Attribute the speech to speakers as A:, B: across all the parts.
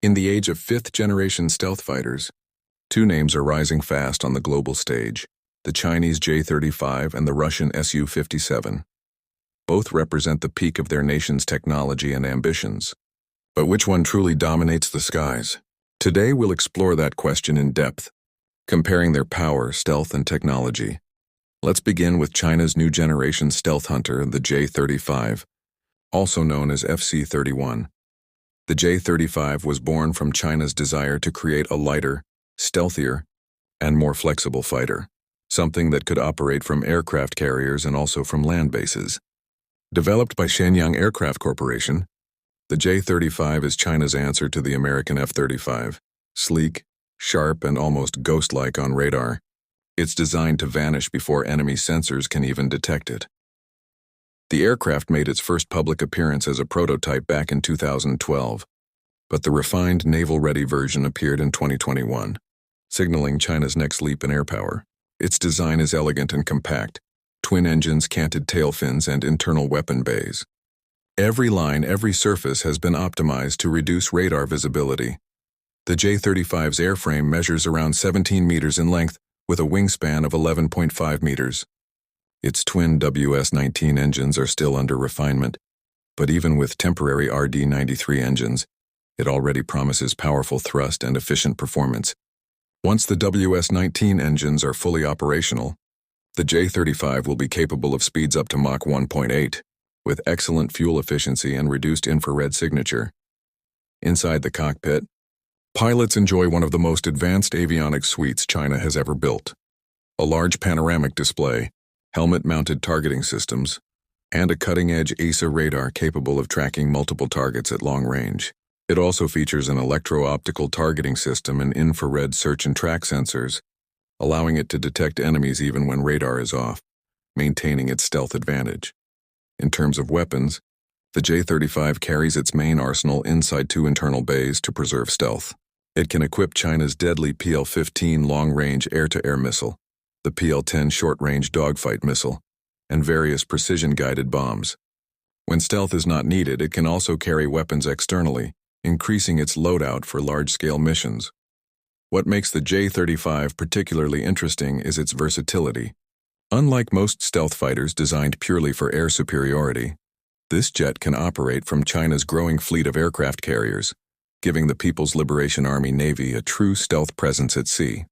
A: In the age of fifth-generation stealth fighters, two names are rising fast on the global stage: the Chinese J-35 and the Russian Su-57. Both represent the peak of their nation's technology and ambitions. But which one truly dominates the skies? Today we'll explore that question in depth, comparing their power, stealth, and technology. Let's begin with China's new generation stealth hunter, the J-35, also known as FC-31. The J-35 was born from China's desire to create a lighter, stealthier, and more flexible fighter, something that could operate from aircraft carriers and also from land bases. Developed by Shenyang Aircraft Corporation, the J-35 is China's answer to the American F-35, sleek, sharp, and almost ghost-like on radar. It's designed to vanish before enemy sensors can even detect it. The aircraft made its first public appearance as a prototype back in 2012, but the refined naval-ready version appeared in 2021, signaling China's next leap in air power. Its design is elegant and compact: twin engines, canted tail fins, and internal weapon bays. Every line, every surface has been optimized to reduce radar visibility. The J-35's airframe measures around 17 meters in length with a wingspan of 11.5 meters. Its twin WS-19 engines are still under refinement, but even with temporary RD-93 engines, it already promises powerful thrust and efficient performance. Once the WS-19 engines are fully operational, the J-35 will be capable of speeds up to Mach 1.8, with excellent fuel efficiency and reduced infrared signature. Inside the cockpit, pilots enjoy one of the most advanced avionics suites China has ever built. A large panoramic display, helmet-mounted targeting systems, and a cutting-edge ESA radar capable of tracking multiple targets at long range. It also features an electro-optical targeting system and infrared search and track sensors, allowing it to detect enemies even when radar is off, maintaining its stealth advantage. In terms of weapons, the J-35 carries its main arsenal inside two internal bays to preserve stealth. It can equip China's deadly PL-15 long-range air-to-air missile, the PL-10 short-range dogfight missile, and various precision-guided bombs. When stealth is not needed, it can also carry weapons externally, increasing its loadout for large-scale missions. What makes the J-35 particularly interesting is its versatility. Unlike most stealth fighters designed purely for air superiority, this jet can operate from China's growing fleet of aircraft carriers, giving the People's Liberation Army Navy a true stealth presence at sea.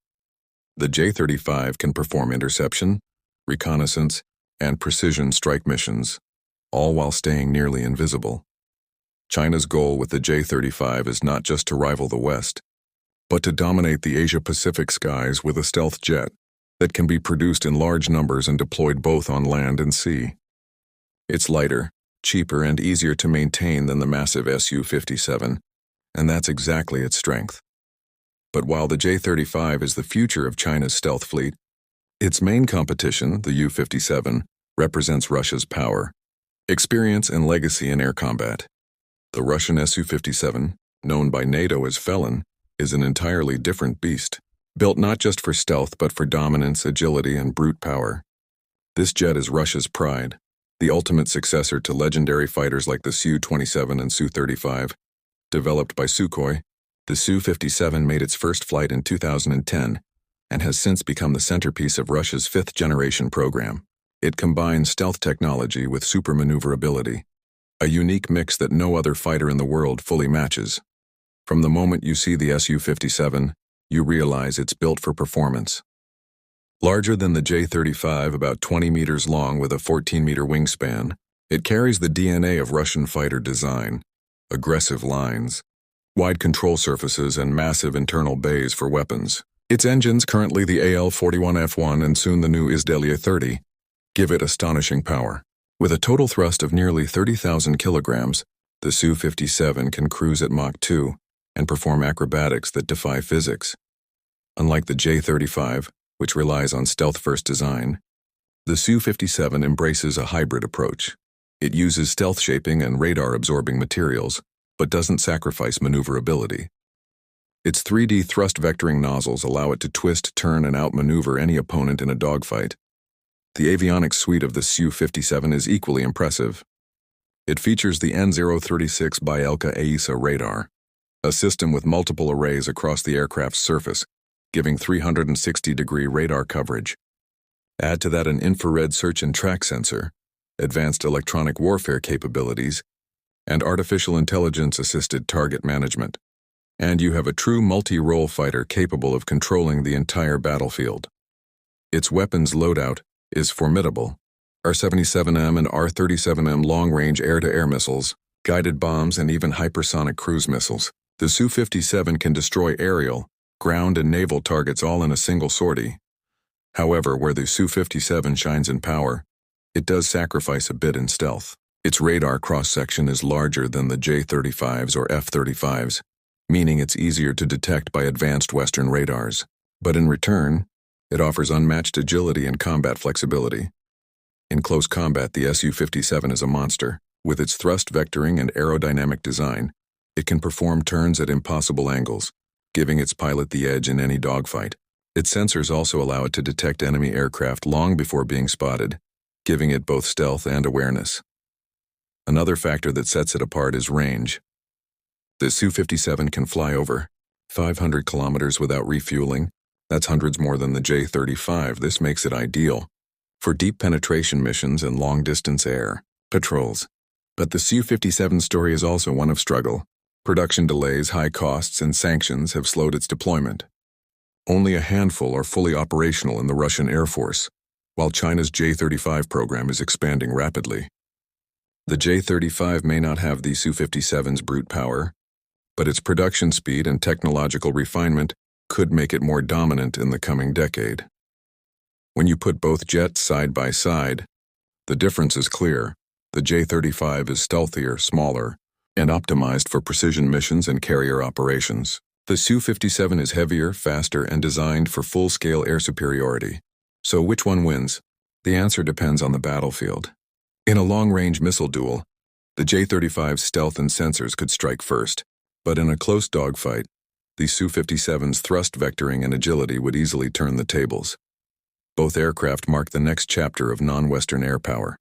A: The J-35 can perform interception, reconnaissance, and precision strike missions, all while staying nearly invisible. China's goal with the J-35 is not just to rival the West, but to dominate the Asia-Pacific skies with a stealth jet that can be produced in large numbers and deployed both on land and sea. It's lighter, cheaper, and easier to maintain than the massive Su-57, and that's exactly its strength. But while the J-35 is the future of China's stealth fleet, its main competition, the U-57, represents Russia's power, experience, and legacy in air combat. The Russian Su-57, known by NATO as Felon, is an entirely different beast, built not just for stealth but for dominance, agility, and brute power. This jet is Russia's pride, the ultimate successor to legendary fighters like the Su-27 and Su-35. Developed by Sukhoi, the Su-57 made its first flight in 2010 and has since become the centerpiece of Russia's fifth-generation program. It combines stealth technology with super maneuverability, a unique mix that no other fighter in the world fully matches. From the moment you see the Su-57, you realize it's built for performance. Larger than the J-35, about 20 meters long with a 14-meter wingspan, it carries the DNA of Russian fighter design: aggressive lines, wide control surfaces, and massive internal bays for weapons. Its engines, currently the AL-41F1 and soon the new Izdelia-30, give it astonishing power. With a total thrust of nearly 30,000 kilograms, the Su-57 can cruise at Mach 2 and perform acrobatics that defy physics. Unlike the J-35, which relies on stealth-first design, the Su-57 embraces a hybrid approach. It uses stealth shaping and radar-absorbing materials, but doesn't sacrifice maneuverability. Its 3D thrust vectoring nozzles allow it to twist, turn, and outmaneuver any opponent in a dogfight. The avionics suite of the Su-57 is equally impressive. It features the N036 Bielka AESA radar, a system with multiple arrays across the aircraft's surface, giving 360-degree radar coverage. Add to that an infrared search and track sensor, advanced electronic warfare capabilities, and artificial intelligence-assisted target management, and you have a true multi-role fighter capable of controlling the entire battlefield. Its weapons loadout is formidable. Su-57M and R-37M long-range air-to-air missiles, guided bombs, and even hypersonic cruise missiles. The Su-57 can destroy aerial, ground, and naval targets all in a single sortie. However, where the Su-57 shines in power, it does sacrifice a bit in stealth. Its radar cross-section is larger than the J-35s or F-35s, meaning it's easier to detect by advanced Western radars. But in return, it offers unmatched agility and combat flexibility. In close combat, the Su-57 is a monster. With its thrust vectoring and aerodynamic design, it can perform turns at impossible angles, giving its pilot the edge in any dogfight. Its sensors also allow it to detect enemy aircraft long before being spotted, giving it both stealth and awareness. Another factor that sets it apart is range. The Su-57 can fly over 500 kilometers without refueling. That's hundreds more than the J-35. This makes it ideal for deep penetration missions and long-distance air patrols. But the Su-57 story is also one of struggle. Production delays, high costs, and sanctions have slowed its deployment. Only a handful are fully operational in the Russian Air Force, while China's J-35 program is expanding rapidly. The J-35 may not have the Su-57's brute power, but its production speed and technological refinement could make it more dominant in the coming decade. When you put both jets side by side, the difference is clear. The J-35 is stealthier, smaller, and optimized for precision missions and carrier operations. The Su-57 is heavier, faster, and designed for full-scale air superiority. So which one wins? The answer depends on the battlefield. In a long-range missile duel, the J-35's stealth and sensors could strike first, but in a close dogfight, the Su-57's thrust vectoring and agility would easily turn the tables. Both aircraft mark the next chapter of non-Western air power.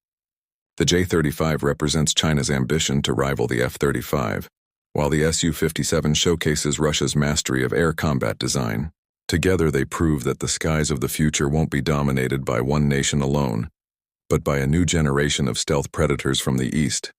A: The J-35 represents China's ambition to rival the F-35, while the Su-57 showcases Russia's mastery of air combat design. Together they prove that the skies of the future won't be dominated by one nation alone, but by a new generation of stealth predators from the East.